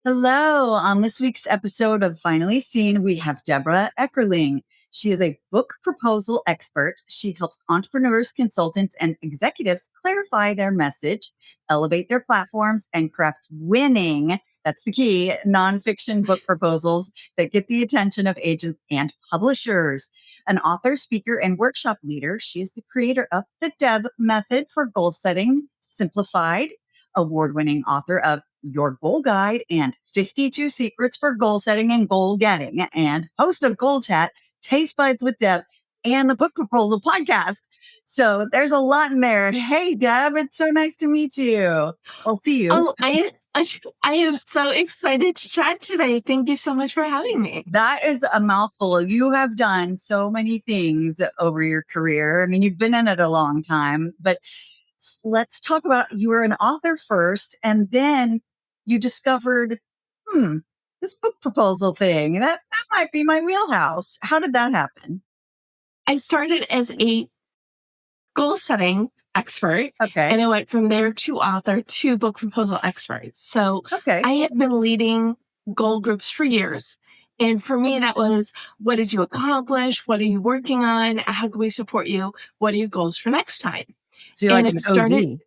Hello. On this week's episode of Finally Seen, we have Debra Eckerling. She is a book proposal expert. She helps entrepreneurs, consultants, and executives clarify their message, elevate their platforms, and craft winning, that's the key, nonfiction book proposals that get the attention of agents and publishers. An author, speaker, and workshop leader, she is the creator of the Deb Method for Goal Setting Simplified, award-winning author of Your Goal Guide and 52 Secrets for Goal Setting and Goal Getting, and host of Goal Chat, Taste Buds with Deb, and the Book Proposal podcast. So there's a lot in there. Hey, Deb, it's so nice to meet you. Well, see you. Oh, I am so excited to chat today. Thank you so much for having me. That is a mouthful. You have done so many things over your career. I mean, you've been in it a long time, but let's talk about, you were an author first, and then you discovered, this book proposal thing, that might be my wheelhouse. How did that happen? I started as a goal setting expert. Okay. And I went from there to author to book proposal expert. So Okay. I have been leading goal groups for years. And for me, that was, what did you accomplish? What are you working on? How can we support you? What are your goals for next time? So you're like an OD.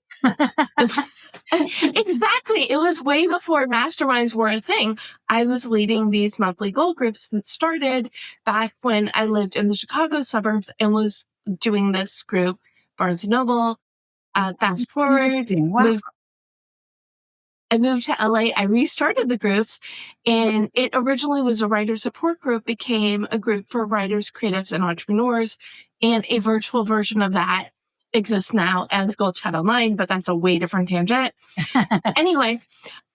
Exactly. It was way before masterminds were a thing. I was leading these monthly goal groups that started back when I lived in the Chicago suburbs and was doing this group, Barnes & Noble. Fast forward, Wow. I moved to LA. I restarted the groups, and it originally was a writer support group, became a group for writers, creatives, and entrepreneurs. And a virtual version of that exists now as Goal Chat Online, but that's a way different tangent. Anyway,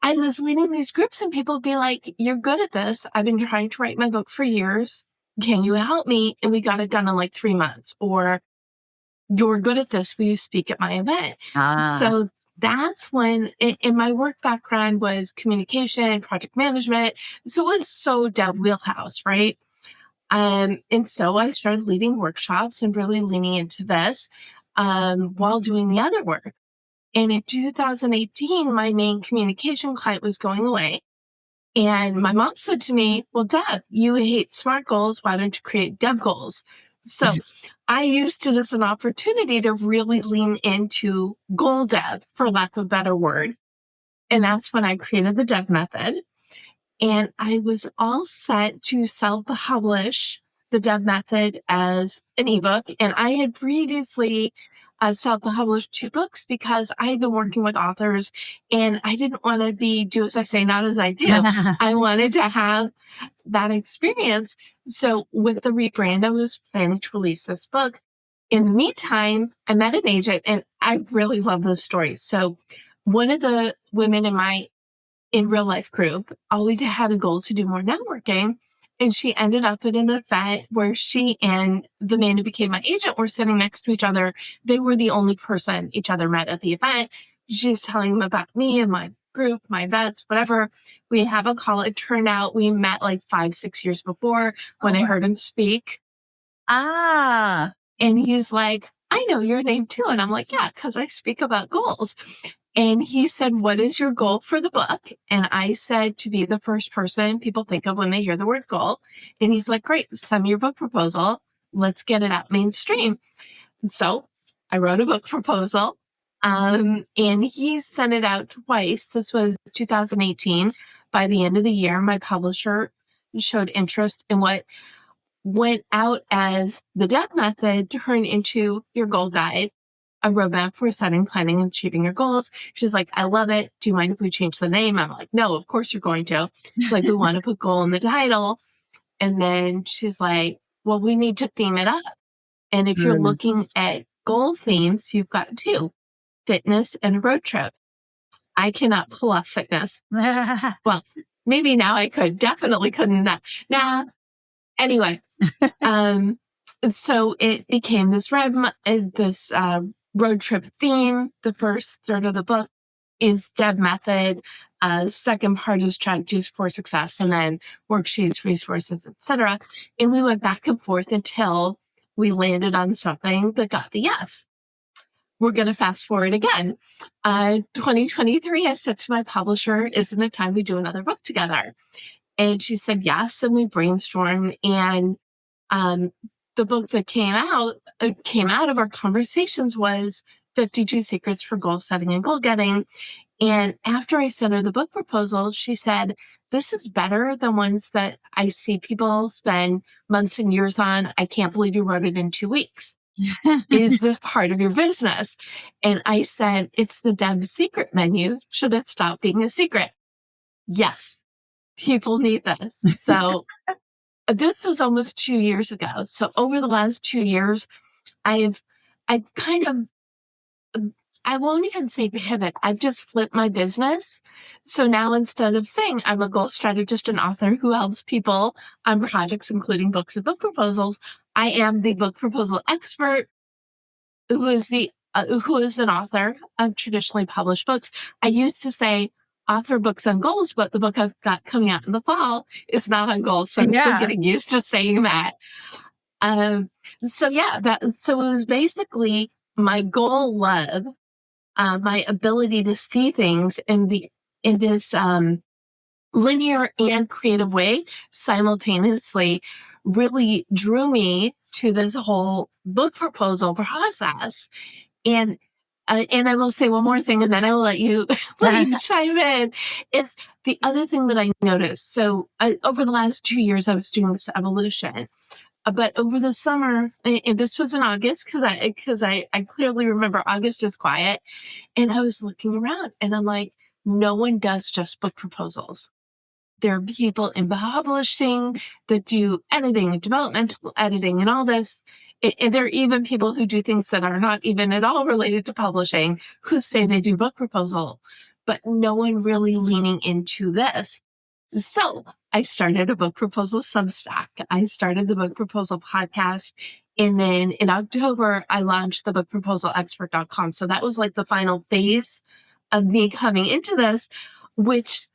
I was leading these groups and people would be like, you're good at this. I've been trying to write my book for years. Can you help me? And we got it done in like 3 months. Or you're good at this. Will you speak at my event? So that's when, and my work background was communication, project management. So it was so Deb wheelhouse, right? And so I started leading workshops and really leaning into this while doing the other work. And in 2018, my main communication client was going away. And my mom said to me, well, Deb, you hate SMART goals. Why don't you create Deb goals? So I used it as an opportunity to really lean into goal Deb, for lack of a better word. And that's when I created the Deb Method. And I was all set to self-publish the Deb Method as an ebook. And I had previously self-published 2 books because I had been working with authors and I didn't want to be do as I say, not as I do. I wanted to have that experience. So with the rebrand, I was planning to release this book. In the meantime, I met an agent, and I really love this story. So one of the women in real life group always had a goal to do more networking. And she ended up at an event where she and the man who became my agent were sitting next to each other. They were the only person each other met at the event. She's telling him about me and my group, my events, whatever. We have a call. It turned out we met like 5-6 years before when I heard him speak. And he's like, I know your name too. And I'm like, yeah, because I speak about goals. And he said, what is your goal for the book? And I said, to be the first person people think of when they hear the word goal. And he's like, great, send me your book proposal. Let's get it out mainstream. So I wrote a book proposal, and he sent it out twice. This was 2018. By the end of the year, my publisher showed interest in what went out as the Deb Method turned into your goal guide, a roadmap for setting, planning, and achieving your goals. She's like, I love it. Do you mind if we change the name? I'm like, no, of course you're going to. She's like, we want to put goal in the title. And then she's like, well, we need to theme it up. And if you're looking at goal themes, you've got 2, fitness and a road trip. I cannot pull off fitness. Well, maybe now I could. Definitely couldn't. Nah. Anyway, so it became this road trip theme. The first third of the book is Deb Method. Second part is strategies for success, and then worksheets, resources, etc. And we went back and forth until we landed on something that got the yes. we're going to fast forward again. 2023, I said to my publisher, isn't it time we do another book together? And she said yes, and we brainstormed. And the book that came out of our conversations was 52 Secrets for Goal Setting and Goal Getting. And after I sent her the book proposal, she said, this is better than ones that I see people spend months and years on. I can't believe you wrote it in 2 weeks. Is this part of your business? And I said, it's the Deb's secret menu. Should it stop being a secret? Yes, people need this. So this was almost 2 years ago. So over the last 2 years, I kind of, I won't even say pivot. I've just flipped my business. So now instead of saying I'm a goal strategist and author who helps people on projects, including books and book proposals, I am the book proposal expert who is an author of traditionally published books. I used to say author books on goals, but the book I've got coming out in the fall is not on goals. So I'm still getting used to saying that. So it was basically my goal love, my ability to see things in this linear and creative way simultaneously really drew me to this whole book proposal process. And I will say one more thing, and then I will let you chime in. Is the other thing that I noticed. So over the last 2 years, I was doing this evolution. But over the summer, and this was in August, because I clearly remember August is quiet, and I was looking around, and I'm like, no one does just book proposals. There are people in publishing that do editing, developmental editing, and all this. And there are even people who do things that are not even at all related to publishing who say they do book proposal, but no one really leaning into this. So I started a book proposal Substack. I started the book proposal podcast. And then in October, I launched the bookproposalexpert.com. So that was like the final phase of me coming into this, which,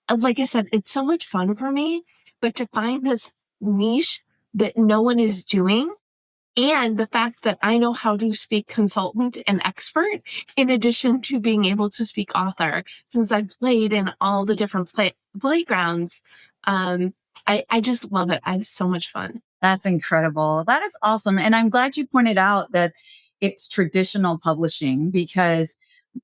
like I said, it's so much fun for me. But to find this niche that no one is doing, and the fact that I know how to speak consultant and expert, in addition to being able to speak author, since I've played in all the different playgrounds, I just love it. I have so much fun. That's incredible. That is awesome. And I'm glad you pointed out that it's traditional publishing because,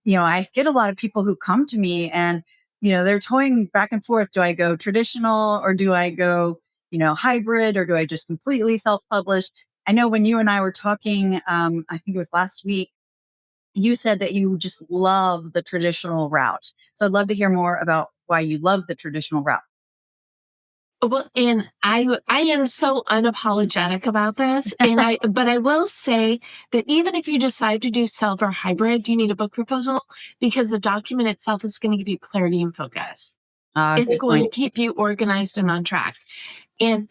I get a lot of people who come to me and, they're toying back and forth. Do I go traditional or do I go, hybrid, or do I just completely self-publish? I know when you and I were talking, I think it was last week, you said that you just love the traditional route. So I'd love to hear more about why you love the traditional route. Well, and I am so unapologetic about this. But I will say that even if you decide to do self or hybrid, you need a book proposal because the document itself is going to give you clarity and focus. It's going to keep you organized and on track. And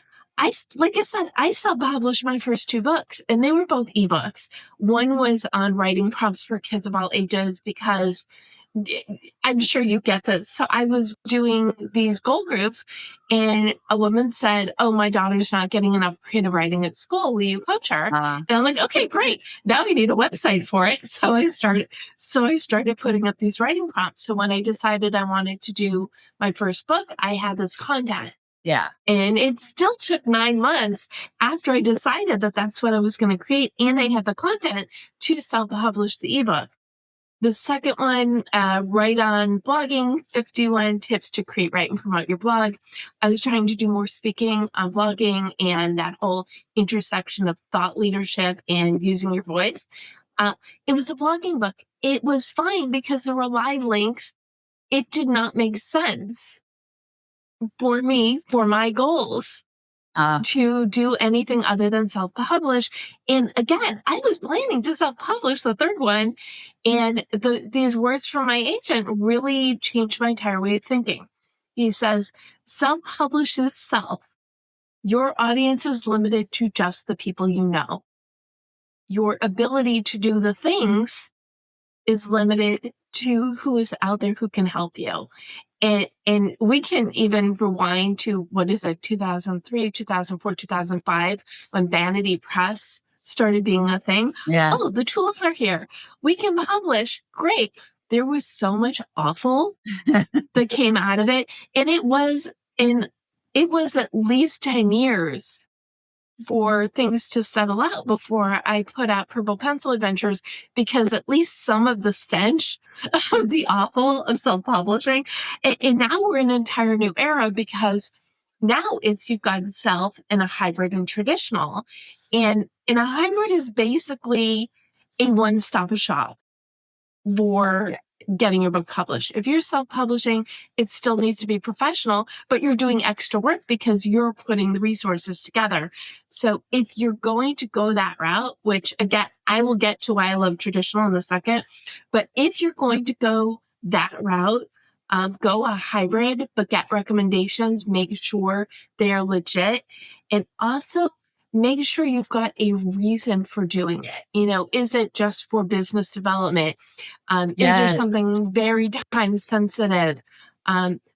like I said, I self-published my first 2 books, and they were both ebooks. One was on writing prompts for kids of all ages because I'm sure you get this. So I was doing these goal groups, and a woman said, "Oh, my daughter's not getting enough creative writing at school. Will you coach her?" And I'm like, "Okay, great. Now I need a website for it." So I started putting up these writing prompts. So when I decided I wanted to do my first book, I had this content. Yeah. And it still took 9 months after I decided that that's what I was going to create, and I had the content to self-publish the ebook. The second one, Write on Blogging, 51 Tips to Create, Write, and Promote Your Blog. I was trying to do more speaking on blogging and that whole intersection of thought leadership and using your voice. It was a blogging book. It was fine because there were live links. It did not make sense for me, for my goals. To do anything other than self-publish. And again, I was planning to self-publish the third one. And these words from my agent really changed my entire way of thinking. He says, self-publish is self. Your audience is limited to just the people you know. Your ability to do the things is limited to who is out there who can help you. And we can even rewind to, 2003, 2004, 2005, when Vanity Press started being a thing. Yeah. Oh, the tools are here. We can publish. Great. There was so much awful that came out of it. And it was at least 10 years for things to settle out before I put out Purple Pencil Adventures, because at least some of the stench of the awful of self-publishing. And now we're in an entire new era, because now you've got self and a hybrid and traditional. And a hybrid is basically a one-stop shop for getting your book published. If you're self-publishing, it still needs to be professional, but you're doing extra work because you're putting the resources together. So if you're going to go that route, which again, I will get to why I love traditional in a second, but if you're going to go that route, go a hybrid, but get recommendations, make sure they're legit, and also make sure you've got a reason for doing it. Is it just for business development? Is there something very time sensitive?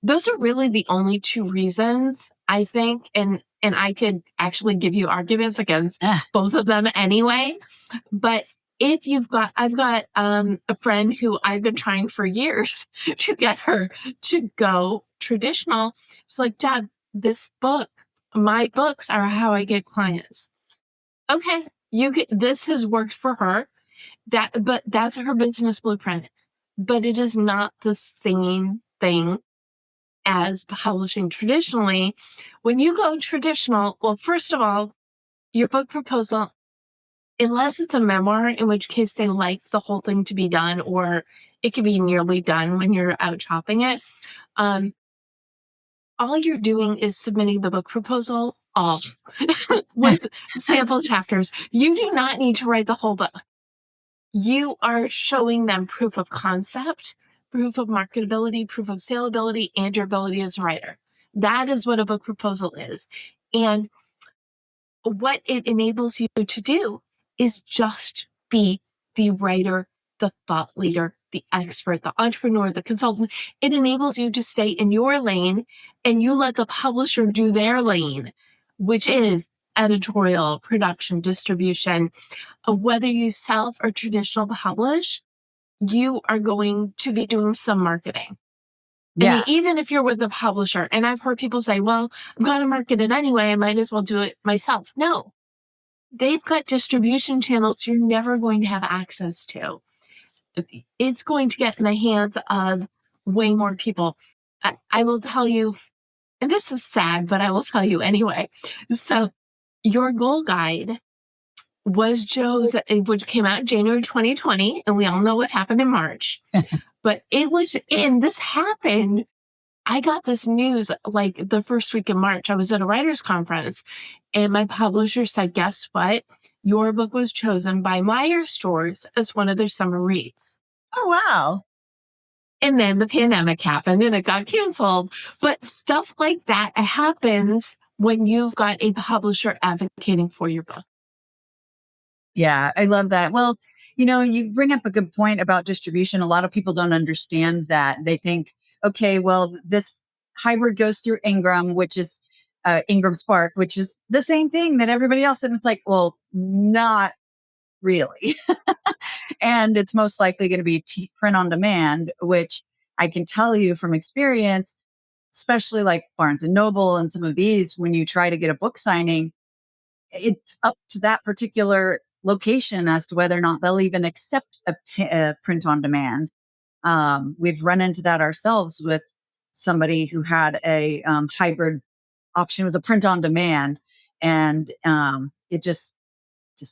Those are really the only two reasons, I think. And I could actually give you arguments against both of them anyway. But if I've got a friend who I've been trying for years to get her to go traditional. It's like, Deb, my books are how I get clients. Okay, this has worked for her. But that's her business blueprint. But it is not the same thing as publishing traditionally. When you go traditional, well, first of all, your book proposal, unless it's a memoir, in which case they like the whole thing to be done, or it can be nearly done when you're out shopping it. All you're doing is submitting the book proposal with sample chapters. You do not need to write the whole book. You are showing them proof of concept, proof of marketability, proof of saleability, and your ability as a writer. That is what a book proposal is. And what it enables you to do is just be the writer, the thought leader, the expert, the entrepreneur, the consultant. It enables you to stay in your lane, and you let the publisher do their lane, which is editorial, production, distribution. Whether you self or traditional publish, you are going to be doing some marketing. I mean, even if you're with the publisher, and I've heard people say, well, I'm going to market it anyway, I might as well do it myself. No, they've got distribution channels you're never going to have access to. It's going to get in the hands of way more people. I will tell you, and this is sad, but I will tell you anyway. So your goal guide was Joe's, which came out in January 2020, and we all know what happened in March. But this happened, I got this news like the first week in March. I was at a writer's conference, and my publisher said, guess what? Your book was chosen by Meijer stores as one of their summer reads. Oh, wow. And then the pandemic happened and it got canceled. But stuff like that happens when you've got a publisher advocating for your book. Yeah, I love that. Well, you bring up a good point about distribution. A lot of people don't understand that. They think, okay, well, this hybrid goes through Ingram, which is Ingram Spark, which is the same thing that everybody else. And it's like, well, not really. And it's most likely going to be print on demand, which I can tell you from experience, especially like Barnes and Noble and some of these, when you try to get a book signing, it's up to that particular location as to whether or not they'll even accept a print on demand. We've run into that ourselves with somebody who had a hybrid option. It was a print on demand, and it just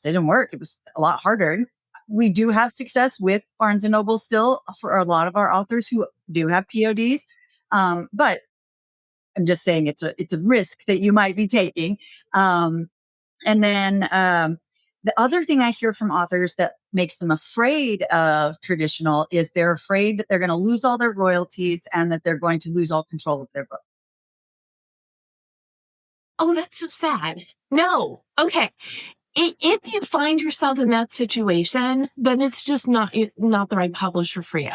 didn't work. It was a lot harder. We do have success with Barnes and Noble still for a lot of our authors who do have PODs, but I'm just saying it's a risk that you might be taking. And then the other thing I hear from authors that makes them afraid of traditional is they're afraid that they're going to lose all their royalties and that they're going to lose all control of their book. Oh, that's so sad. No. Okay. If you find yourself in that situation, then it's just not the right publisher for you.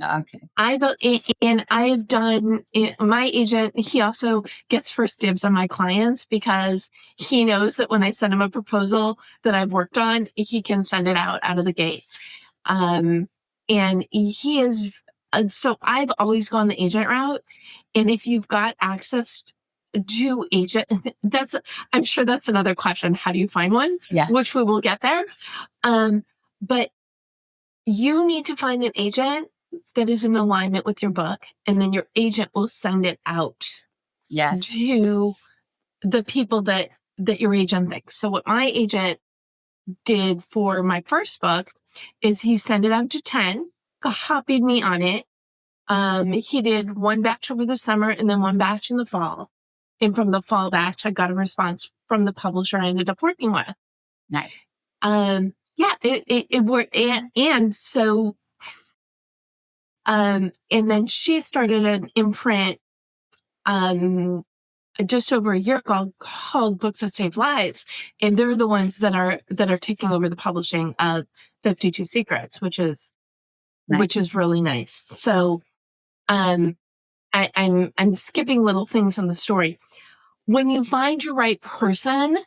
Okay. I've done my agent. He also gets first dibs on my clients because he knows that when I send him a proposal that I've worked on, he can send it out of the gate. And he is, so I've always gone the agent route. And if you've got access to agent, I'm sure that's another question. How do you find one? Yeah. Which we will get there. But you need to find an agent that is in alignment with your book, and then your agent will send it out to the people that your agent thinks. So what my agent did for my first book is he sent it out to 10, copied me on it. He did one batch over the summer and then one batch in the fall. And from the fall batch, I got a response from the publisher I ended up working with. Nice. Yeah, it worked. And so, and then she started an imprint, just over a year ago called Books That Save Lives. And they're the ones that are taking over the publishing of 52 Secrets, which is really nice. So, I'm skipping little things in the story. When you find your right person,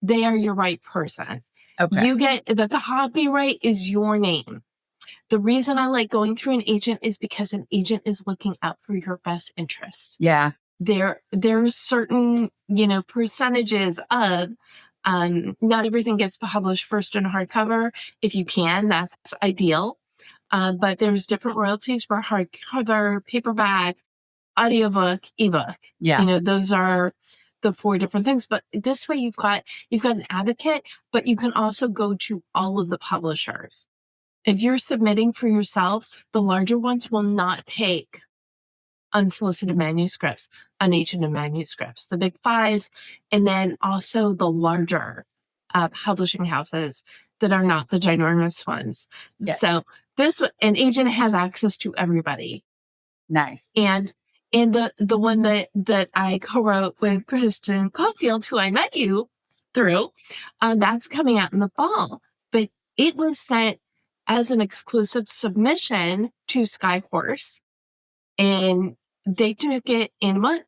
they are your right person. Okay. You get the copyright is your name. The reason I like going through an agent is because an agent is looking out for your best interests. Yeah. There's certain, percentages of, not everything gets published first in hardcover. If you can, that's ideal. But there's different royalties for hardcover, paperback, audiobook, ebook. Yeah. Those are the 4 different things. But this way you've got an advocate, but you can also go to all of the publishers. If you're submitting for yourself, the larger ones will not take unsolicited manuscripts, unagented manuscripts, the big 5, and then also the larger publishing houses that are not the ginormous ones. Yeah. So an agent has access to everybody. Nice. And the one that I co-wrote with Kristen Caulfield, who I met you through, that's coming out in the fall. But it was sent as an exclusive submission to Skyhorse, and they took it in a month.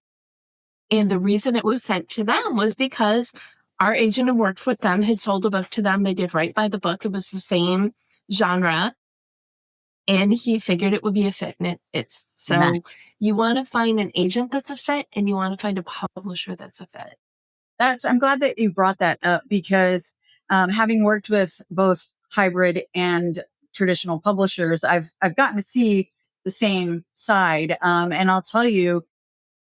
And the reason it was sent to them was because our agent had worked with them, had sold a book to them. They did right by the book. It was the same genre. And he figured it would be a fit, and it is. So nice. You want to find an agent that's a fit, and you want to find a publisher that's a fit. I'm glad that you brought that up because having worked with both hybrid and traditional publishers, I've gotten to see the same side. And I'll tell you,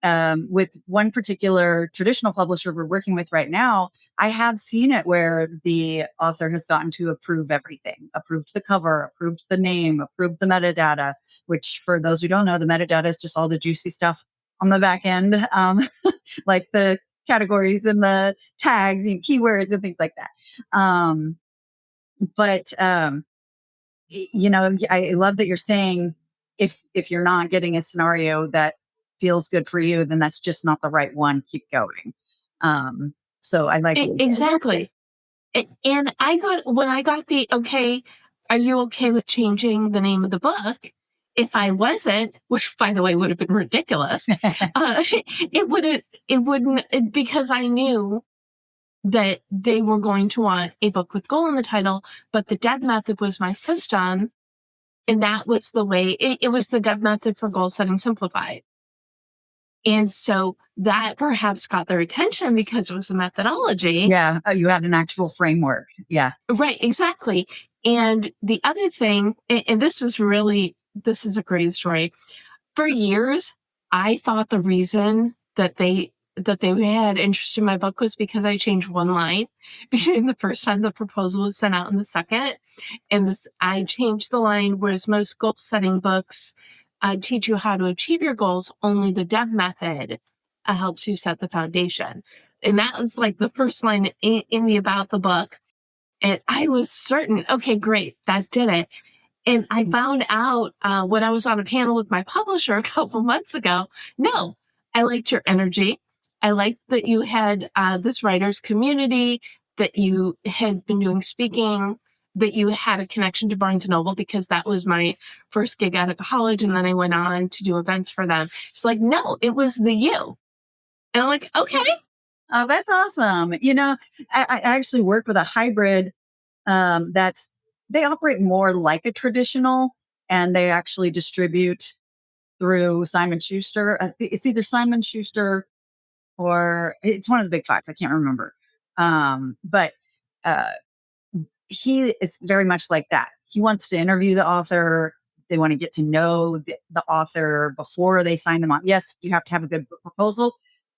with one particular traditional publisher we're working with right now, I have seen it where the author has gotten to approve everything, approved the cover, approved the name, approved the metadata, which for those who don't know, the metadata is just all the juicy stuff on the back end, like the categories and the tags and keywords and things like that. But I love that you're saying if you're not getting a scenario that feels good for you, then that's just not the right one. Keep going. So I like exactly. And when I got the okay, are you okay with changing the name of the book? If I wasn't, which by the way would have been ridiculous, it wouldn't, because I knew that they were going to want a book with goal in the title, but the Deb method was my system. And that was the way it was the Deb method for goal setting simplified. And so that perhaps got their attention because it was a methodology. Yeah. You had an actual framework. Yeah. Right. Exactly. And the other thing, and this is a great story. For years, I thought the reason that they had interest in my book was because I changed one line between the first time the proposal was sent out and the second. And I changed the line, whereas most goal setting books teach you how to achieve your goals, only the Deb method helps you set the foundation. And that was like the first line in the about the book. And I was certain, okay, great, that did it. And I found out when I was on a panel with my publisher a couple months ago, no, I liked your energy. I liked that you had this writer's community, that you had been doing speaking that you had a connection to Barnes & Noble because that was my first gig out of college. And then I went on to do events for them. It's like, no, it was the you. And I'm like, okay. Oh, that's awesome. I actually work with a hybrid they operate more like a traditional, and they actually distribute through Simon Schuster. It's either Simon Schuster or it's one of the big fives. I can't remember. But uh, he is very much like that. He wants to interview the author. They want to get to know the author before they sign them on. Yes, you have to have a good proposal,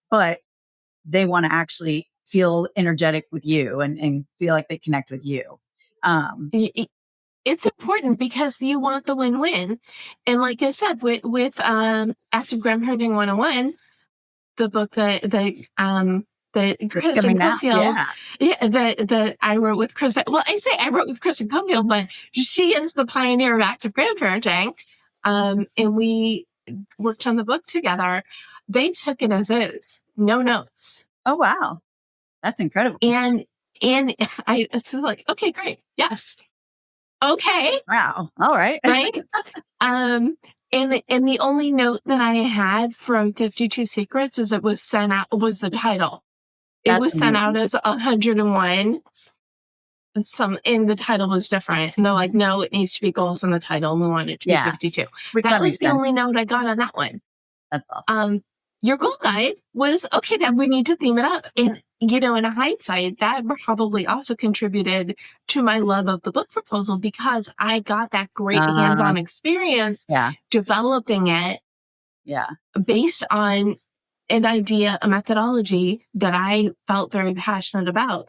but they want to actually feel energetic with you and feel like they connect with you. Um, It's important because you want the win-win. And like I said, with Active Grandparenting 101, the book that it's Kristen coming out. Cunfield, Yeah. that I wrote with Kristen. Well, I say I wrote with Kristen Cunfield, but she is the pioneer of active grandparenting. And we worked on the book together. They took it as is, no notes. Oh, wow. That's incredible. And I was like, okay, great. Yes. Okay. Wow. All right. Right. And the only note that I had from 52 Secrets is it was sent out was the title. It That's was sent out amazing. as 101. And the title was different. And they're like, no, it needs to be goals in the title. And we want it to be 52. That was the only note I got on that one. That's awesome. Your goal guide was, okay, Deb, we need to theme it up. And, in hindsight, that probably also contributed to my love of the book proposal because I got that great hands-on experience developing it based on an idea, a methodology that I felt very passionate about.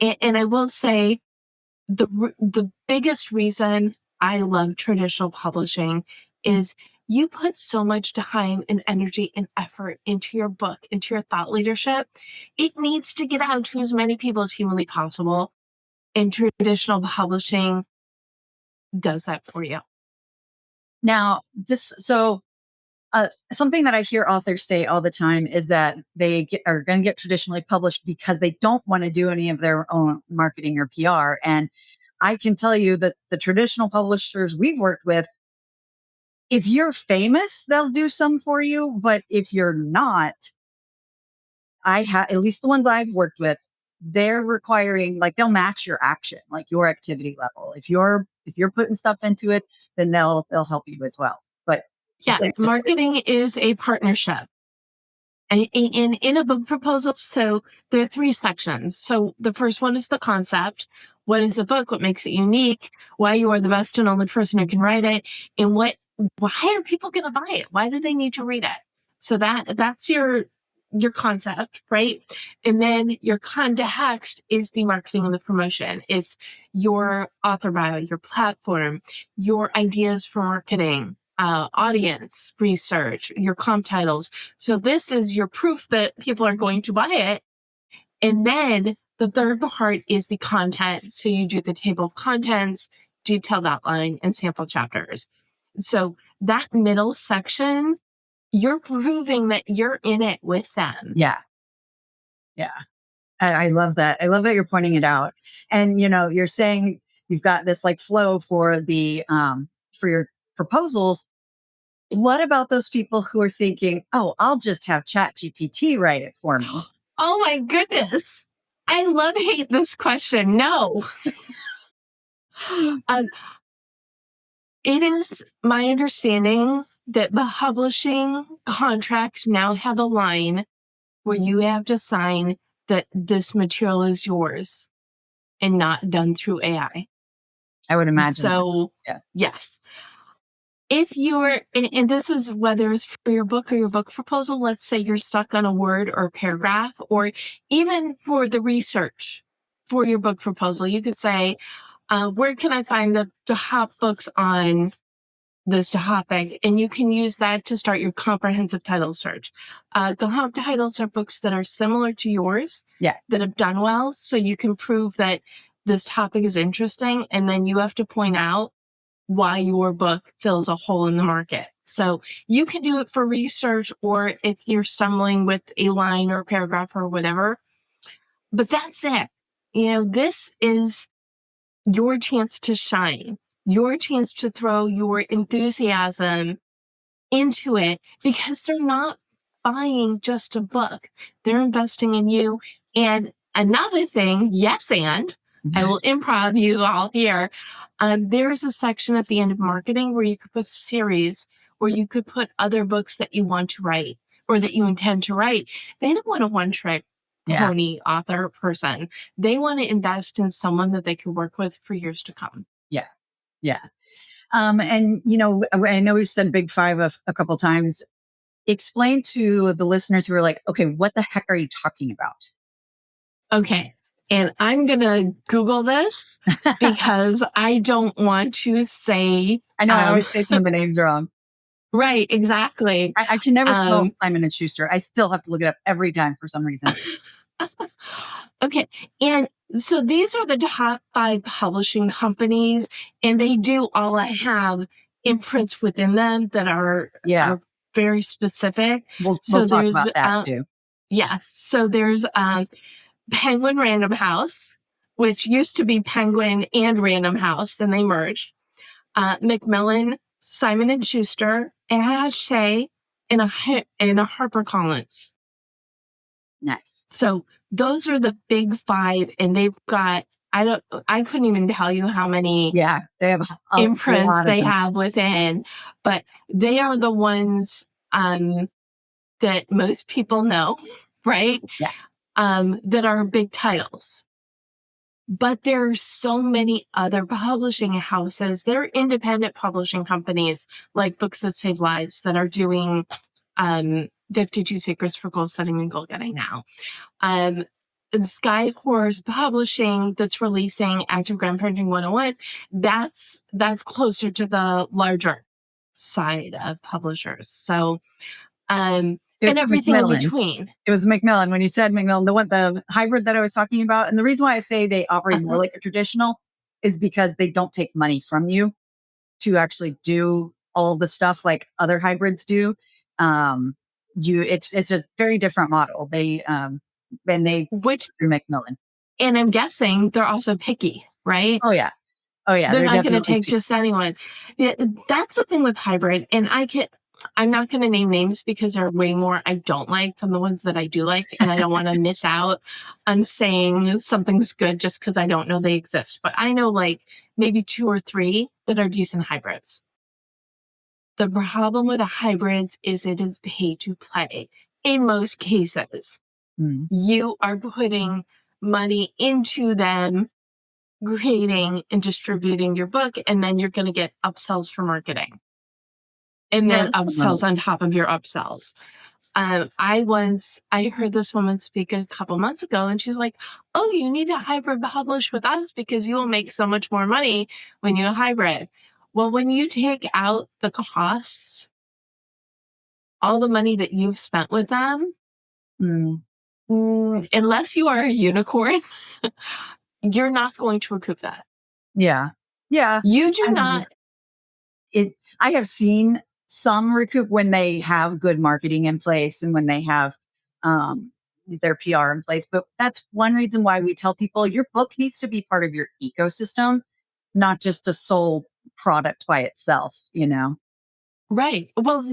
And I will say the biggest reason I love traditional publishing is you put so much time and energy and effort into your book, into your thought leadership. It needs to get out to as many people as humanly possible. And traditional publishing does that for you. Now, something that I hear authors say all the time is that they are going to get traditionally published because they don't want to do any of their own marketing or PR. And I can tell you that the traditional publishers we've worked with, if you're famous, they'll do some for you. But if you're not, at least the ones I've worked with, they're requiring, like, they'll match your action, like your activity level. If you're putting stuff into it, then they'll help you as well. But marketing is a partnership. And in a book proposal, so there are 3 sections. So the first one is the concept. What is a book? What makes it unique? Why you are the best and only person who can write it? And why are people going to buy it? Why do they need to read it? So that's your concept, right? And then your context is the marketing and the promotion. It's your author bio, your platform, your ideas for marketing, audience research, your comp titles. So this is your proof that people are going to buy it. And then the third part is the content. So you do the table of contents, detailed outline, and sample chapters. So that middle section, you're proving that you're in it with them. Yeah. I love that. I love that you're pointing it out. And, you're saying you've got this like flow for for your proposals. What about those people who are thinking, oh, I'll just have ChatGPT write it for me? Oh my goodness. I hate this question. No. It is my understanding that the publishing contracts now have a line where you have to sign that this material is yours and not done through AI. I would imagine. So, yes. If you're, and this is whether it's for your book or your book proposal, let's say you're stuck on a word or a paragraph, or even for the research for your book proposal, you could say, where can I find the top books on this topic? And you can use that to start your comprehensive title search. Comp titles are books that are similar to yours that have done well. So you can prove that this topic is interesting. And then you have to point out why your book fills a hole in the market. So you can do it for research, or if you're stumbling with a line or a paragraph or whatever, but that's it. This is your chance to shine, your chance to throw your enthusiasm into it, because they're not buying just a book. They're investing in you. And another thing, yes, and I will improv you all here. There's a section at the end of marketing where you could put series, where you could put other books that you want to write or that you intend to write. They don't want a one-trick Yeah. pony author person. They want to invest in someone that they could work with for years to come. Yeah. Yeah. And, I know we've said big five a couple times. Explain to the listeners who are like, okay, what the heck are you talking about? Okay. And I'm going to Google this because I don't want to say. I know I always say some of the names wrong. Right, exactly. I can never spell Simon and Schuster. I still have to look it up every time for some reason. Okay. And so these are the top 5 publishing companies, and they do all have imprints within them that are very specific. We'll talk about that too. Yes. So there's Penguin Random House, which used to be Penguin and Random House, and they merged. Macmillan, Simon and Schuster, Hachette, and a HarperCollins. Nice. So those are the big 5, and they've got, I couldn't even tell you how many they have imprints they have within, but they are the ones that most people know, right? Yeah. That are big titles. But there are so many other publishing houses. There are independent publishing companies like Books That Save Lives that are doing 52 Secrets for Goal Setting and Goal Getting now. Sky Horse Publishing that's releasing Active Grandparenting 101. That's closer to the larger side of publishers. So, and everything in between. It was Macmillan. When you said Macmillan, the hybrid that I was talking about, and the reason why I say they operate more like a traditional is because they don't take money from you to actually do all the stuff like other hybrids do. It's a very different model. They through Macmillan. And I'm guessing they're also picky, right? Oh yeah. They're not going to take just anyone. Yeah, that's the thing with hybrid. And I'm not going to name names because there are way more I don't like than the ones that I do like. And I don't want to miss out on saying something's good just because I don't know they exist. But I know like maybe 2 or 3 that are decent hybrids. The problem with the hybrids is it is pay to play. In most cases, you are putting money into them, creating and distributing your book, and then you're going to get upsells for marketing. And then upsells on top of your upsells. I heard this woman speak a couple months ago, and she's like, oh, you need to hybrid publish with us because you will make so much more money when you hybrid. Well, when you take out the costs, all the money that you've spent with them, unless you are a unicorn, you're not going to recoup that. Yeah. Yeah. You do not. I have seen some recoup when they have good marketing in place and when they have their PR in place. But that's one reason why we tell people your book needs to be part of your ecosystem, not just a sole product by itself, Right. Well,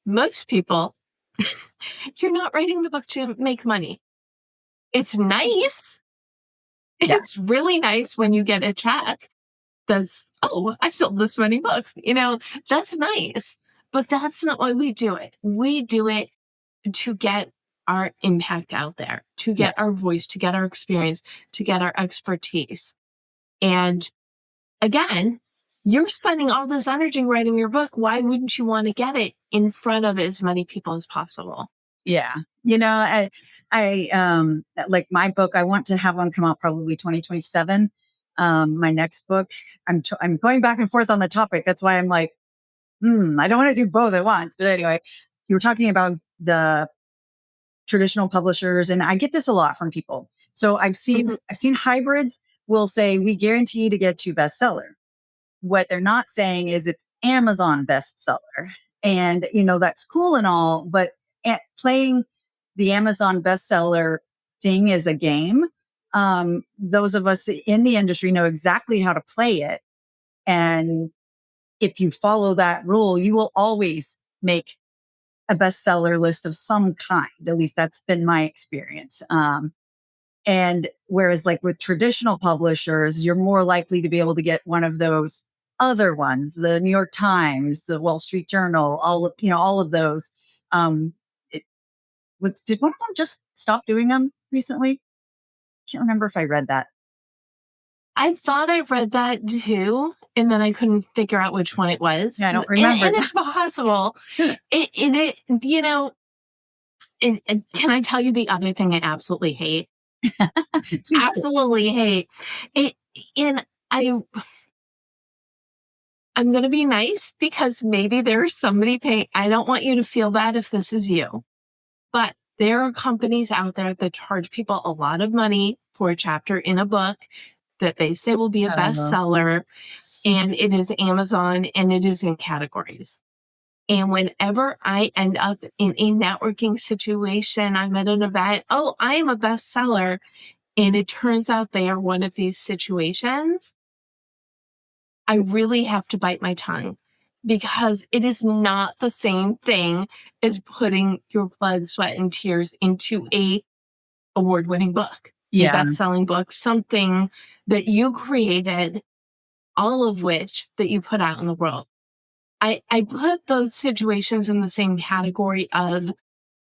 most people, you're not writing the book to make money. It's nice. Yeah. It's really nice when you get a check that's, oh, I sold this many books. That's nice. But that's not why we do it. We do it to get our impact out there, to get our voice, to get our experience, to get our expertise. And again, you're spending all this energy writing your book. Why wouldn't you want to get it in front of as many people as possible? Yeah. I like my book, I want to have one come out probably 2027. My next book, I'm going back and forth on the topic. That's why I'm like, I don't want to do both at once. But anyway, you were talking about the traditional publishers, and I get this a lot from people. So I've seen hybrids will say, we guarantee to get you bestseller. What they're not saying is it's Amazon bestseller. And, that's cool and all, but playing the Amazon bestseller thing is a game. those of us in the industry know exactly how to play it. And if you follow that rule, you will always make a bestseller list of some kind. At least that's been my experience. And whereas, like with traditional publishers, you're more likely to be able to get one of those other ones, the New York Times, the Wall Street Journal, all of those. Um, it, did one of them just stop doing them recently? Can't remember if I read that. I thought I read that too, and then I couldn't figure out which one it was. Yeah, I don't And, remember and it's possible. And can I tell you the other thing I absolutely hate? Please do. Absolutely hate it. And I'm going to be nice because maybe there's somebody paying. I don't want you to feel bad if this is you, but there are companies out there that charge people a lot of money for a chapter in a book that they say will be a bestseller, and it is Amazon and it is in categories. And whenever I end up in a networking situation, I'm at an event, oh, I am a bestseller, and it turns out they are one of these situations, I really have to bite my tongue because it is not the same thing as putting your blood, sweat, and tears into a award-winning book, a best-selling book, something that you created, all of which that you put out in the world. I put those situations in the same category of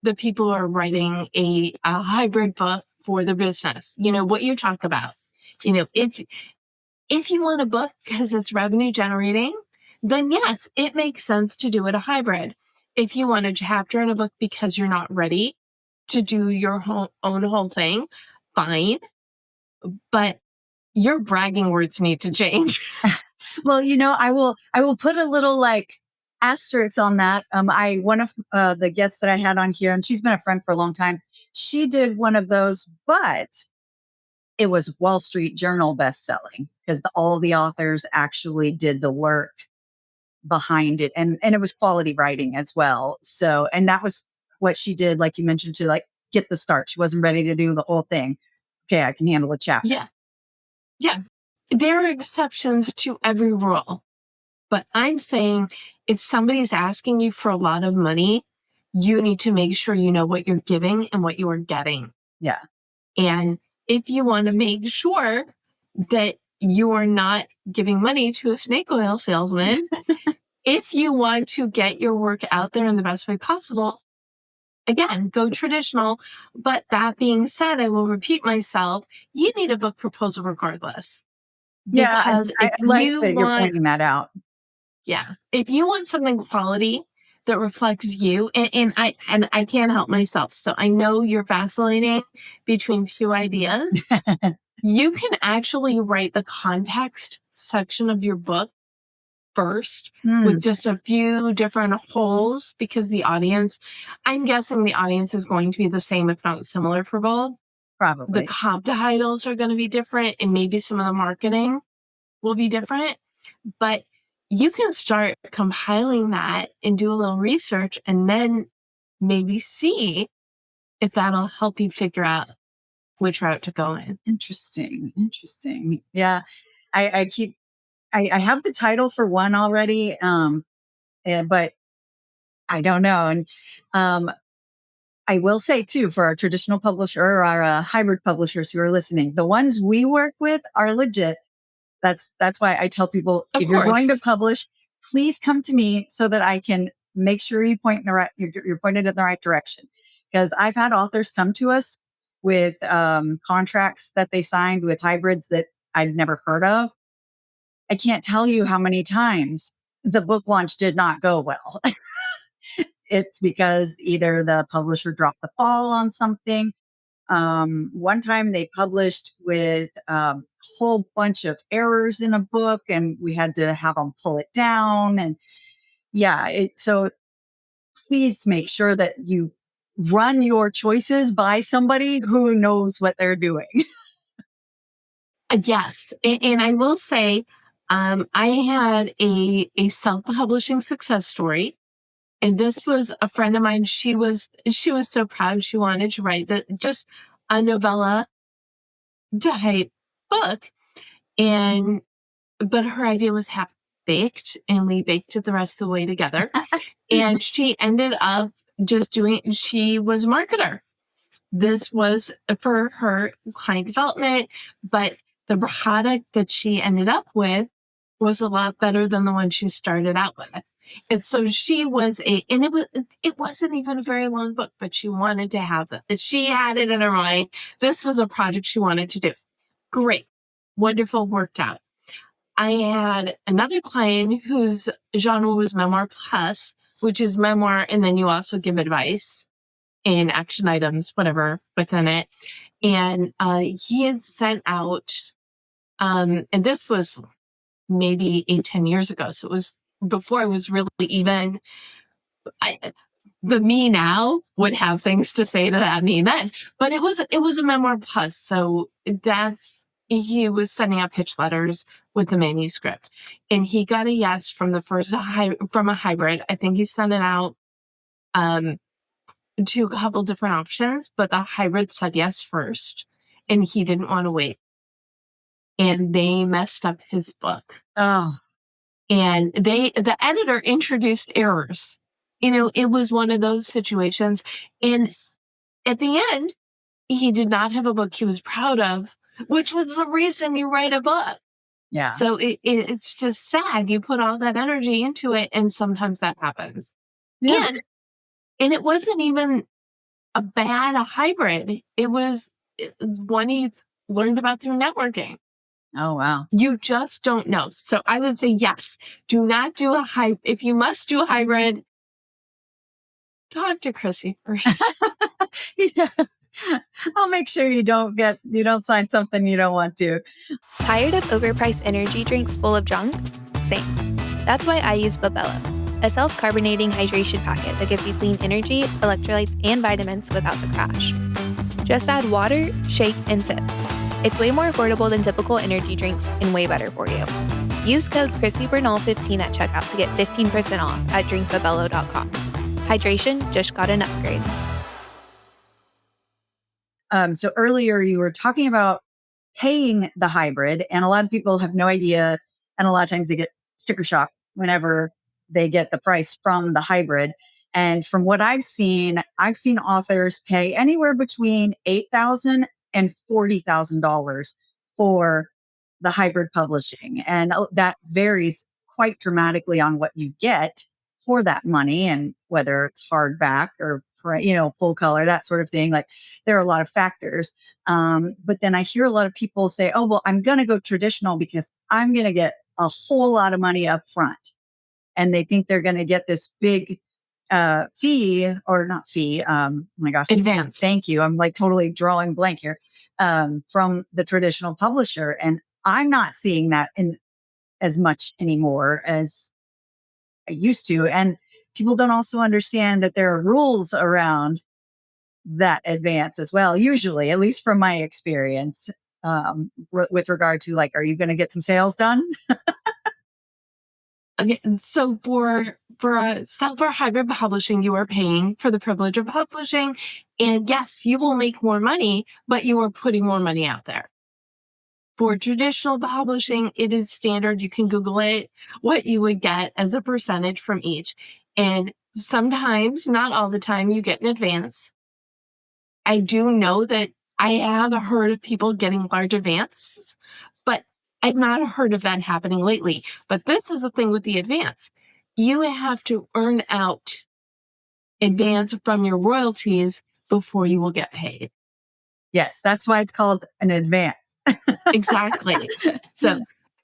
the people who are writing a hybrid book for their business. You know, what you talk about. You know, if you want a book because it's revenue generating, then yes, it makes sense to do it a hybrid. If you want a chapter in a book because you're not ready to do your own whole thing, fine. But your bragging words need to change. Well, I will put a little like asterisk on that. One of the guests that I had on here, and she's been a friend for a long time. She did one of those, but it was Wall Street Journal bestselling because all the authors actually did the work behind it, and it was quality writing as well. So, and that was what she did, like you mentioned, to like get the start. She wasn't ready to do the whole thing. Okay, I can handle a chapter. Yeah. Yeah. There are exceptions to every rule. But I'm saying if somebody's asking you for a lot of money, you need to make sure you know what you're giving and what you are getting. Yeah. And if you want to make sure that you are not giving money to a snake oil salesman, if you want to get your work out there in the best way possible, again, go traditional. But that being said, I will repeat myself, you need a book proposal regardless. Yeah, Because I if like you that you're want, pointing that out. yeah, if you want something quality that reflects you, and I can't help myself. So I know you're vacillating between two ideas. You can actually write the context section of your book first with just a few different holes because I'm guessing the audience is going to be the same, if not similar for both. Probably. The comp titles are going to be different and maybe some of the marketing will be different, but you can start compiling that and do a little research and then maybe see if that'll help you figure out which route to go in. Interesting. Yeah. I have the title for one already. But I don't know. And I will say too, for our traditional publisher or our hybrid publishers who are listening, the ones we work with are legit. That's why I tell people, Of if you're going to course. publish, please come to me so that I can make sure you point in the right, you're pointed in the right direction. Because I've had authors come to us with contracts that they signed with hybrids that I've never heard of. I can't tell you how many times the book launch did not go well. It's because either the publisher dropped the ball on something. One time they published with a whole bunch of errors in a book, and we had to have them pull it down. And yeah, so please make sure that you run your choices by somebody who knows what they're doing. Yes. And I will say, I had a self-publishing success story. And this was a friend of mine. She was so proud. She wanted to write just a novella type book. But her idea was half baked, and we baked it the rest of the way together. And she ended up she was a marketer. This was for her client development, but the product that she ended up with was a lot better than the one she started out with. And so she was it wasn't even a very long book, but she wanted to have it. She had it in her mind. This was a project she wanted to do. Great. Wonderful. Worked out. I had another client whose genre was memoir plus, which is memoir, and then you also give advice and action items, whatever, within it. And he had sent out, and this was maybe 8-10 years ago. So it was before I was really even, the me now would have things to say to that me then, but it was a memoir plus. So he was sending out pitch letters with the manuscript, and he got a yes from from a hybrid. I think he sent it out, to a couple different options, but the hybrid said yes first, and he didn't want to wait. And they messed up his book. Oh. And the editor introduced errors. It was one of those situations. And at the end, he did not have a book he was proud of, which was the reason you write a book. Yeah. So it's just sad. You put all that energy into it, and sometimes that happens. Yeah. And it wasn't even a hybrid. It was one he learned about through networking. Oh, wow. You just don't know. So I would say, yes, do not do a hybrid. If you must do a hybrid, talk to Chrissy first. Yeah. I'll make sure you don't sign something you don't want to. Tired of overpriced energy drinks full of junk? Same. That's why I use Babello, a self-carbonating hydration packet that gives you clean energy, electrolytes, and vitamins without the crash. Just add water, shake, and sip. It's way more affordable than typical energy drinks and way better for you. Use code ChrissyBernal15 at checkout to get 15% off at drinkbabello.com. Hydration just got an upgrade. So earlier you were talking about paying the hybrid, and a lot of people have no idea. And a lot of times they get sticker shock whenever they get the price from the hybrid. And from what I've seen authors pay anywhere between $8,000 and $40,000 for the hybrid publishing. And that varies quite dramatically on what you get for that money, and whether it's hardback or full color, that sort of thing. Like, there are a lot of factors. But then I hear a lot of people say, oh, well, I'm going to go traditional because I'm going to get a whole lot of money up front. And they think they're going to get this big fee, or not fee. Oh my gosh. Advance. Thank you. I'm like totally drawing blank here, from the traditional publisher. And I'm not seeing that in as much anymore as I used to. And people don't also understand that there are rules around that advance as well, usually, at least from my experience, with regard to, like, are you going to get some sales done? Okay, so for hybrid publishing, you are paying for the privilege of publishing, and yes, you will make more money, but you are putting more money out there. For traditional publishing, it is standard. You can Google it, what you would get as a percentage from each. And sometimes, not all the time, you get an advance. I do know that I have heard of people getting large advances, but I've not heard of that happening lately. But this is the thing with the advance. You have to earn out advance from your royalties before you will get paid. Yes, that's why it's called an advance. Exactly. So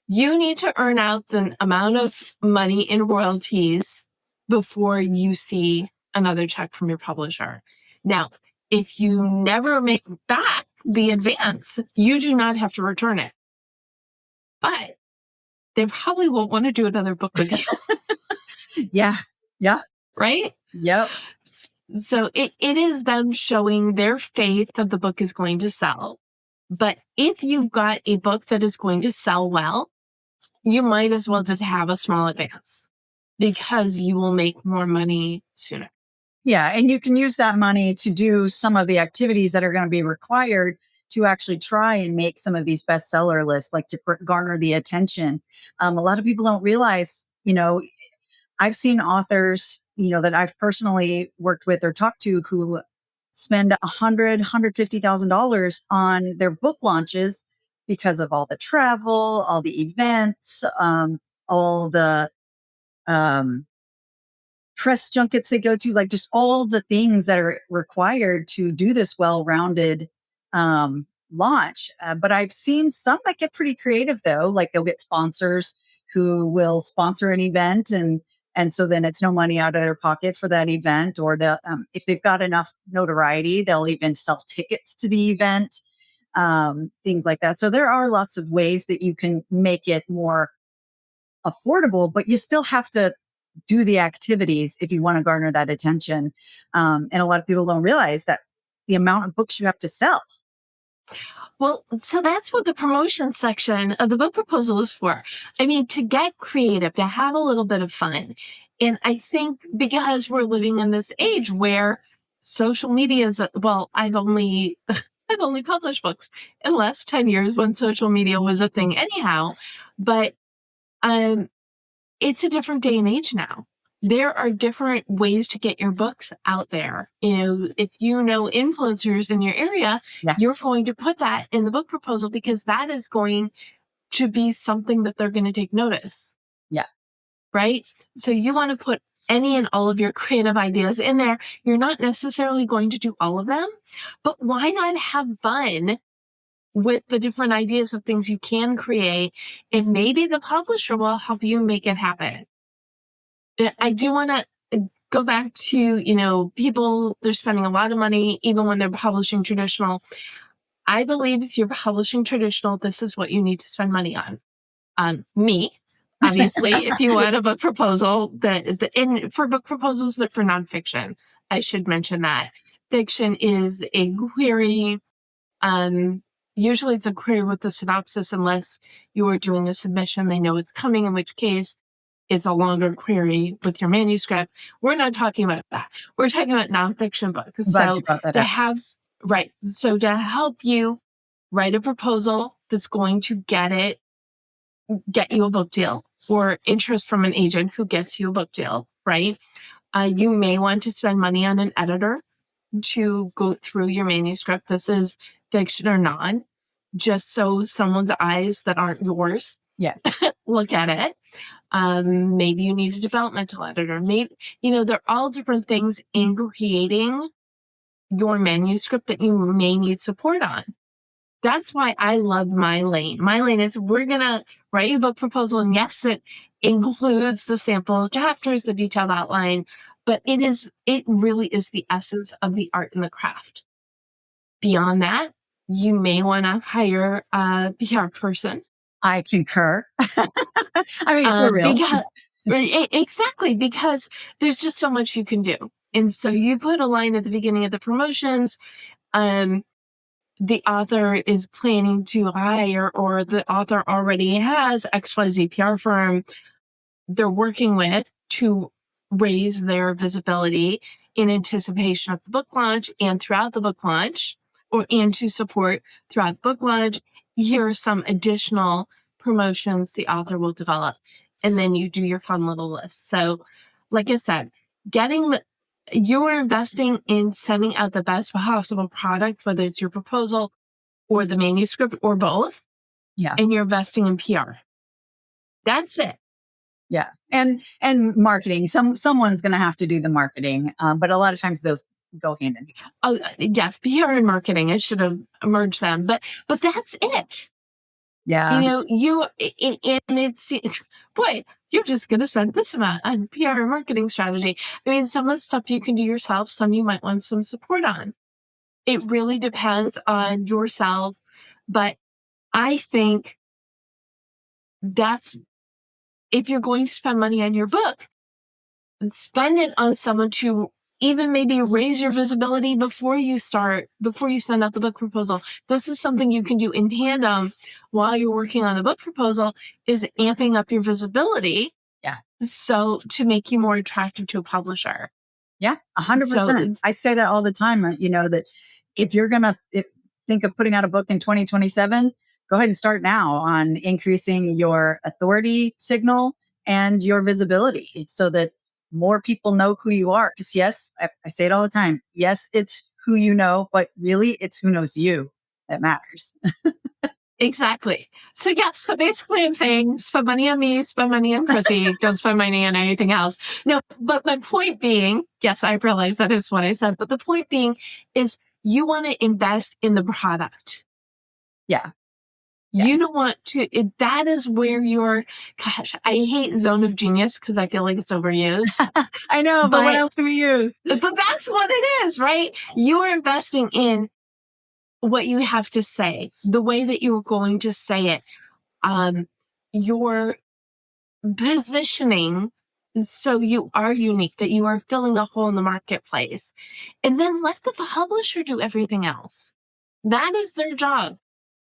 you need to earn out the amount of money in royalties before you see another check from your publisher. Now, if you never make back the advance, you do not have to return it. But they probably won't want to do another book with you. Yeah. Yeah. Right? Yep. So it is them showing their faith that the book is going to sell. But if you've got a book that is going to sell well, you might as well just have a small advance, because you will make more money sooner. Yeah. And you can use that money to do some of the activities that are going to be required to actually try and make some of these bestseller lists, like to garner the attention. A lot of people don't realize, I've seen authors, that I've personally worked with or talked to who spend $150,000 on their book launches because of all the travel, all the events, all the um, press junkets they go to, like just all the things that are required to do this well-rounded launch. But I've seen some that get pretty creative though, like they'll get sponsors who will sponsor an event, and so then it's no money out of their pocket for that event. Or if they've got enough notoriety, they'll even sell tickets to the event, things like that. So there are lots of ways that you can make it more affordable, but you still have to do the activities if you want to garner that attention. And a lot of people don't realize that the amount of books you have to sell. Well, so that's what the promotion section of the book proposal is for. I mean, to get creative, to have a little bit of fun. And I think because we're living in this age where social media is, well, I've only published books in the last 10 years when social media was a thing anyhow. But it's a different day and age now. There are different ways to get your books out there. If you know influencers in your area, Yeah. you're going to put that in the book proposal because that is going to be something that they're going to take notice. Yeah. Right? So you want to put any and all of your creative ideas in there. You're not necessarily going to do all of them, but why not have fun with the different ideas of things you can create, and maybe the publisher will help you make it happen. I do want to go back to, people, they're spending a lot of money even when they're publishing traditional. I believe if you're publishing traditional, this is what you need to spend money on. Me, obviously, if you want a book proposal, and for book proposals that for nonfiction, I should mention that. Fiction is a query. Usually it's a query with the synopsis, unless you are doing a submission, they know it's coming, in which case it's a longer query with your manuscript. We're not talking about that. We're talking about nonfiction books. So to help you write a proposal that's going to get you a book deal, or interest from an agent who gets you a book deal, right? You may want to spend money on an editor to go through your manuscript. This is fiction or non, just so someone's eyes that aren't yours look at it. Maybe you need a developmental editor. Maybe, they're all different things in creating your manuscript that you may need support on. That's why I love My Lane. My Lane is, we're going to write you a book proposal. And yes, it includes the sample chapters, the detailed outline, but it really is the essence of the art and the craft. Beyond that, you may want to hire a PR person. I concur. I mean, for real. Exactly, because there's just so much you can do. And so you put a line at the beginning of the promotions, the author is planning to hire, or the author already has XYZ PR firm they're working with to raise their visibility in anticipation of the book launch and throughout the book launch, and to support throughout the book launch. Here are some additional promotions the author will develop. And then you do your fun little list. So like I said, you're investing in sending out the best possible product, whether it's your proposal or the manuscript or both. Yeah. And you're investing in PR. That's it. Yeah. And marketing. Someone's going to have to do the marketing. But a lot of times those go hand in hand. Oh, yes. PR and marketing. I should have merged them, but that's it. Yeah. Boy, you're just going to spend this amount on PR and marketing strategy. I mean, some of the stuff you can do yourself, some you might want some support on. It really depends on yourself. But I think if you're going to spend money on your book, spend it on someone to even maybe raise your visibility before you send out the book proposal. This is something you can do in tandem while you're working on the book proposal, is amping up your visibility. Yeah. So to make you more attractive to a publisher. Yeah, 100%. I say that all the time, that if you're going to, think of putting out a book in 2027, go ahead and start now on increasing your authority signal and your visibility so that more people know who you are. Because, yes, I say it all the time. Yes, it's who you know, but really it's who knows you that matters. Exactly. So yes, so basically I'm saying spend money on me, spend money on Chrissy, don't spend money on anything else. No, but my point being, yes, I realize that is what I said, but the point being is you want to invest in the product. Yeah. You don't want to, that is where your, gosh, I hate zone of genius because I feel like it's overused. I know, but what else do we use? But that's what it is, right? You are investing in what you have to say, the way that you're going to say it, your positioning so you are unique, that you are filling a hole in the marketplace. And then let the publisher do everything else. That is their job.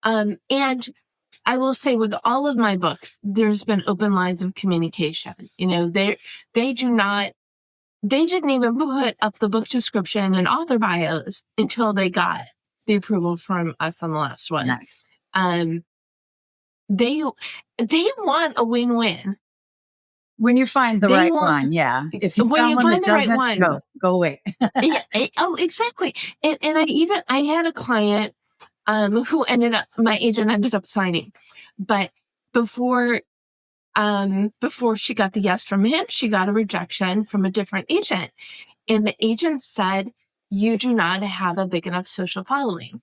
And I will say with all of my books, there's been open lines of communication. You know, they didn't even put up the book description and author bios until they got the approval from us on the last one. Nice. They want a win-win. When you find the right one, yeah. If you when you found one find that the right doesn't, one, go away. yeah, exactly. And I had a client who my agent ended up signing, but before she got the yes from him, she got a rejection from a different agent. And the agent said, you do not have a big enough social following.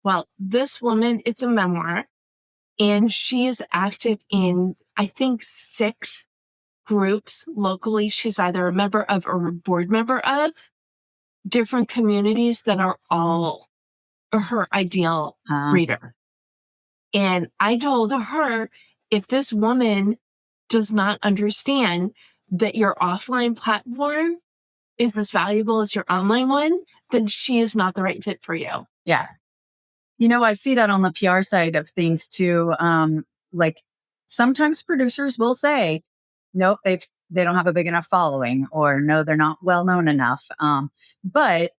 Well, this woman, it's a memoir, and she is active in, I think, 6 groups locally. She's either a member of or a board member of different communities that are all her ideal reader. And I told her, if this woman does not understand that your offline platform is as valuable as your online one, then she is not the right fit for you. Yeah. You know, I see that on the PR side of things too. Like sometimes producers will say, nope, they don't have a big enough following, or no, they're not well known enough. But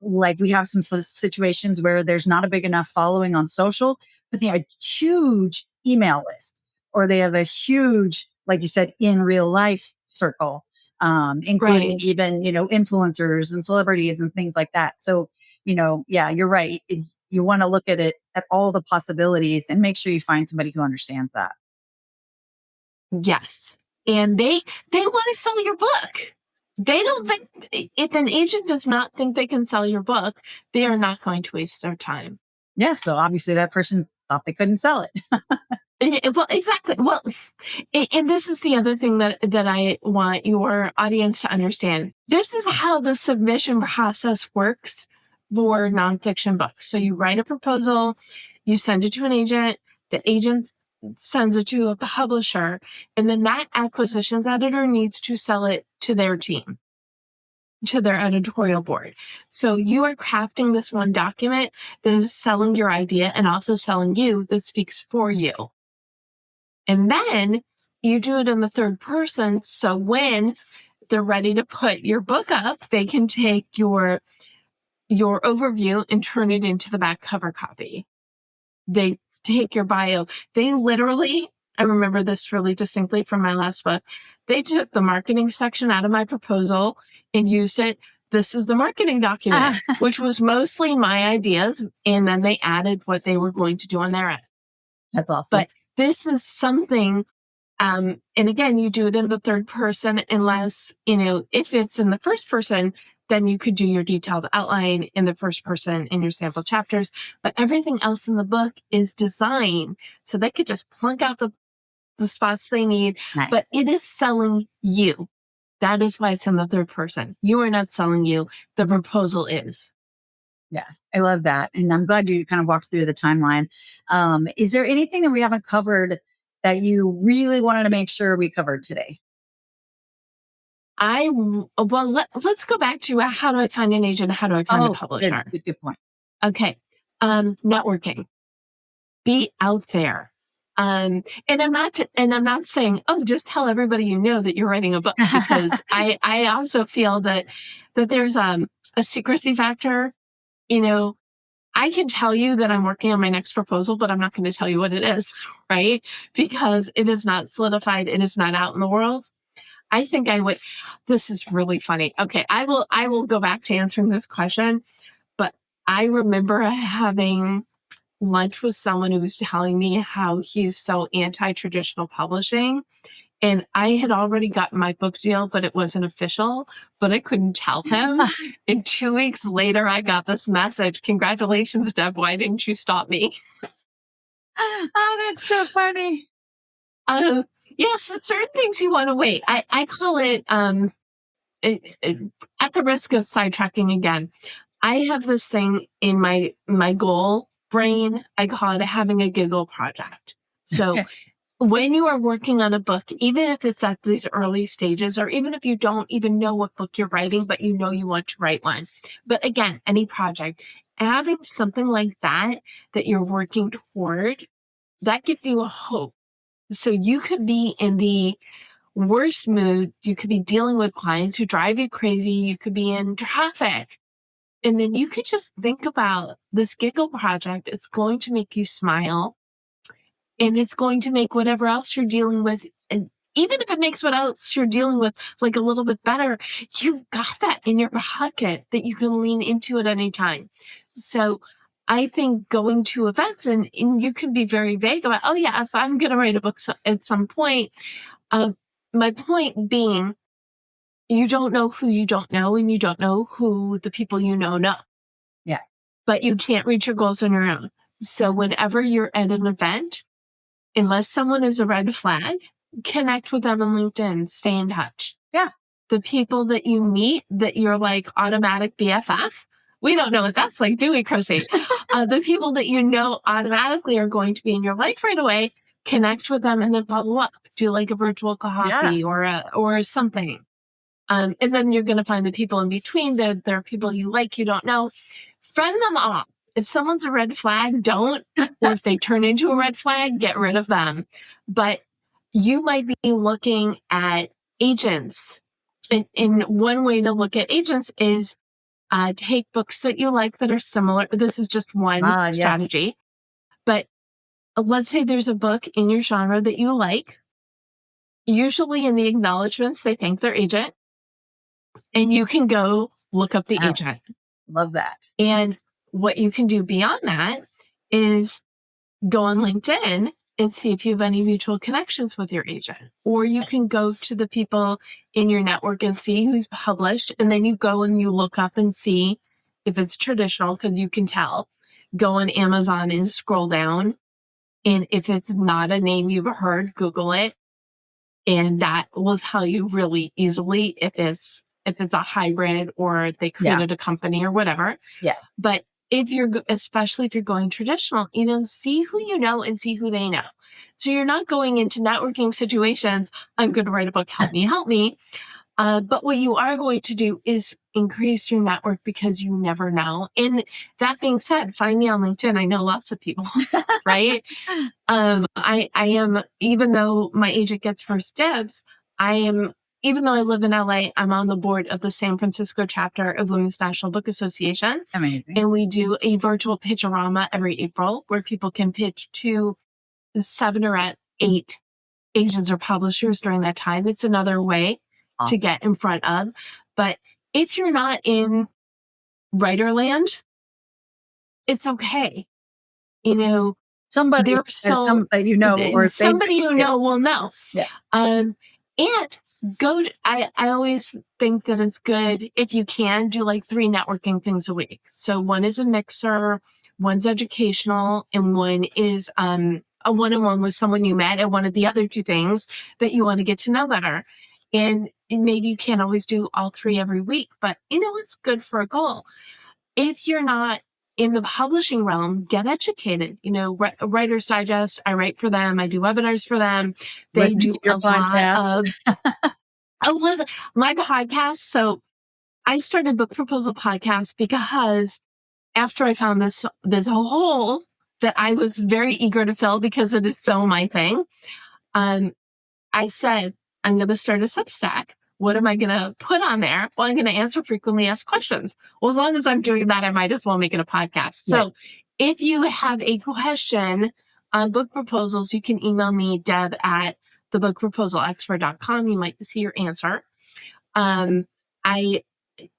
like we have some situations where there's not a big enough following on social, but they have a huge email list, or they have a huge, like you said, in real life circle, including even, influencers and celebrities and things like that. So, yeah, you're right. You want to look at it at all the possibilities and make sure you find somebody who understands that. Yes. And they want to sell your book. They don't think, if an agent does not think they can sell your book, they are not going to waste their time. Yeah. So obviously that person thought they couldn't sell it. Well, exactly. Well, and this is the other thing that I want your audience to understand. This is how the submission process works for nonfiction books. So you write a proposal, you send it to an agent, the agent sends it to a publisher, and then that acquisitions editor needs to sell it to their team, to their editorial board. So you are crafting this one document that is selling your idea and also selling you, that speaks for you. And then you do it in the third person. So when they're ready to put your book up, they can take your overview and turn it into the back cover copy. They take your bio. They literally, I remember this really distinctly from my last book. They took the marketing section out of my proposal and used it. This is the marketing document, which was mostly my ideas. And then they added what they were going to do on their end. That's awesome. But this is something, and again, you do it in the third person unless, if it's in the first person, then you could do your detailed outline in the first person in your sample chapters. But everything else in the book is designed so they could just plunk out the spots they need. Nice. But it is selling you. That is why it's in the third person. You are not selling you. The proposal is. Yeah, I love that. And I'm glad you kind of walked through the timeline. Is there anything that we haven't covered that you really wanted to make sure we covered today? Let's go back to how do I find an agent? How do I find a publisher? Good point. Okay. Networking. Be out there. And I'm not saying, just tell everybody you know that you're writing a book, because I also feel that there's a secrecy factor. I can tell you that I'm working on my next proposal, but I'm not going to tell you what it is, right? Because it is not solidified. It is not out in the world. I think I would. This is really funny. Okay, I will go back to answering this question, but I remember having lunch with someone who was telling me how he's so anti-traditional publishing. And I had already gotten my book deal, but it wasn't official, but I couldn't tell him. And 2 weeks later, I got this message. Congratulations, Deb. Why didn't you stop me? Oh, that's so funny. Yes, so certain things you want to wait. I call it, at the risk of sidetracking again, I have this thing in my goal brain. I call it having a giggle project. So when you are working on a book, even if it's at these early stages, or even if you don't even know what book you're writing, but you know you want to write one. But again, any project, having something like that you're working toward, that gives you a hope. So you could be in the worst mood. You could be dealing with clients who drive you crazy. You could be in traffic. And then you could just think about this giggle project. It's going to make you smile. And it's going to make whatever else you're dealing with, and even if it makes what else you're dealing with like a little bit better, you've got that in your pocket that you can lean into at any time. So I think going to events, and you can be very vague about, oh yes, I'm going to write a book at some point. My point being, you don't know who you don't know, and you don't know who the people you know. Yeah. But you can't reach your goals on your own. So whenever you're at an event, unless someone is a red flag, connect with them on LinkedIn, stay in touch. Yeah. The people that you meet that you're like automatic BFF, we don't know what that's like, do we, Chrissy? The people that you know automatically are going to be in your life right away, connect with them and then follow up. Do like a virtual coffee or something. And then you're going to find the people in between. There are people you like, you don't know. Friend them off. If someone's a red flag, don't. Or if they turn into a red flag, get rid of them. But you might be looking at agents. And one way to look at agents is take books that you like that are similar. This is just one strategy. But let's say there's a book in your genre that you like. Usually in the acknowledgments, they thank their agent. And you can go look up the agent. Love that. And what you can do beyond that is go on LinkedIn and see if you have any mutual connections with your agent. Or you can go to the people in your network and see who's published. And then you go and you look up and see if it's traditional, because you can tell. Go on Amazon and scroll down. And if it's not a name you've heard, Google it. And that will tell you really easily if it's a hybrid or they created a company or whatever. Yeah. But especially if you're going traditional, see who you know and see who they know. So you're not going into networking situations, I'm going to write a book, help me. But what you are going to do is increase your network, because you never know. And that being said, find me on LinkedIn. I know lots of people, right? I am, even though my agent gets first dibs, even though I live in LA, I'm on the board of the San Francisco chapter of Women's National Book Association. Amazing. And we do a virtual pitch-orama every April where people can pitch to 7 or 8 agents or publishers during that time. It's another way to get in front of. But if you're not in writerland, it's okay. Somebody, or somebody you know will know. Yeah. And I always think that it's good if you can do like 3 networking things a week. So one is a mixer, one's educational, and one is a one-on-one with someone you met, and one of the other 2 things that you want to get to know better. And maybe you can't always do all 3 every week, but it's good for a goal. If you're not in the publishing realm, get educated. Writer's Digest, I write for them. I do webinars for them. They do a lot of, listen, my podcast. So I started Book Proposal Podcast because after I found this hole that I was very eager to fill, because it is so my thing. I said, I'm going to start a Substack what am I going to put on there? Well, I'm going to answer frequently asked questions. Well, as long as I'm doing that, I might as well make it a podcast. So if you have a question on book proposals, you can email me, Deb, at thebookproposalexpert.com. You might see your answer.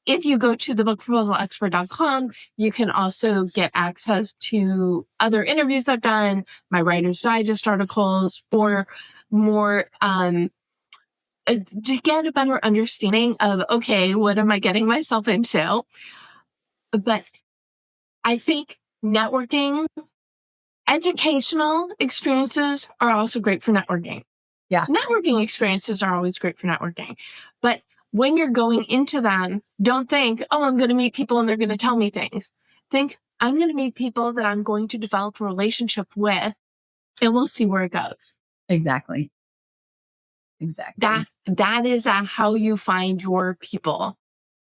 If you go to thebookproposalexpert.com, you can also get access to other interviews I've done, my Writer's Digest articles, for more, to get a better understanding of, okay, what am I getting myself into? But I think networking, educational experiences are also great for networking. Yeah. Networking experiences are always great for networking. But when you're going into them, don't think, oh, I'm going to meet people and they're going to tell me things. Think, I'm going to meet people that I'm going to develop a relationship with, and we'll see where it goes. Exactly. That is how you find your people.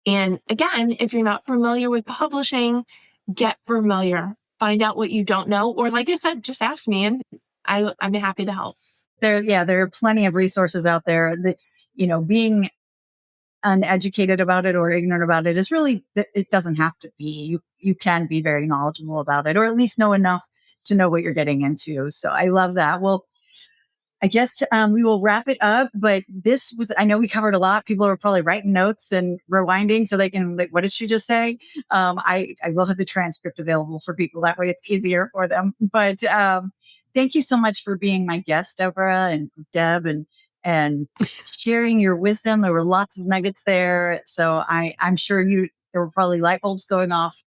And again, if you're not familiar with publishing, get familiar. Find out what you don't know. Or like I said, just ask me and I'm happy to help. There are plenty of resources out there that, being uneducated about it or ignorant about it is really, it doesn't have to be. You can be very knowledgeable about it, or at least know enough to know what you're getting into. So I love that. Well, I guess we will wrap it up, but I know we covered a lot. People are probably writing notes and rewinding so they can, like, what did she just say? I will have the transcript available for people. That way it's easier for them. But thank you so much for being my guest, Debra and Deb, and sharing your wisdom. There were lots of nuggets there. So I'm sure there were probably light bulbs going off,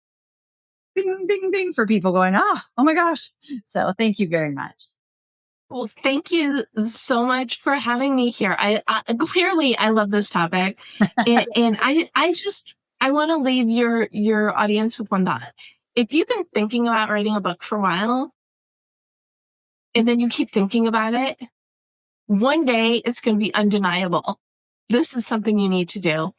bing, bing, bing, for people going, oh my gosh. So thank you very much. Well, thank you so much for having me here. I clearly I love this topic, and I want to leave your audience with one thought. If you've been thinking about writing a book for a while, and then you keep thinking about it, one day it's going to be undeniable. This is something you need to do,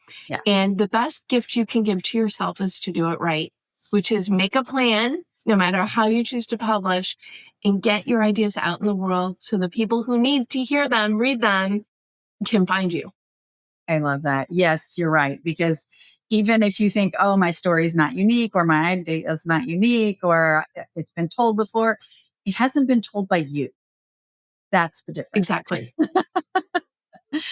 and the best gift you can give to yourself is to do it right, which is make a plan, no matter how you choose to publish, and get your ideas out in the world so the people who need to hear them, read them, can find you. I love that. Yes, you're right. Because even if you think, oh, my story is not unique, or my idea is not unique, or it's been told before, it hasn't been told by you. That's the difference. Exactly.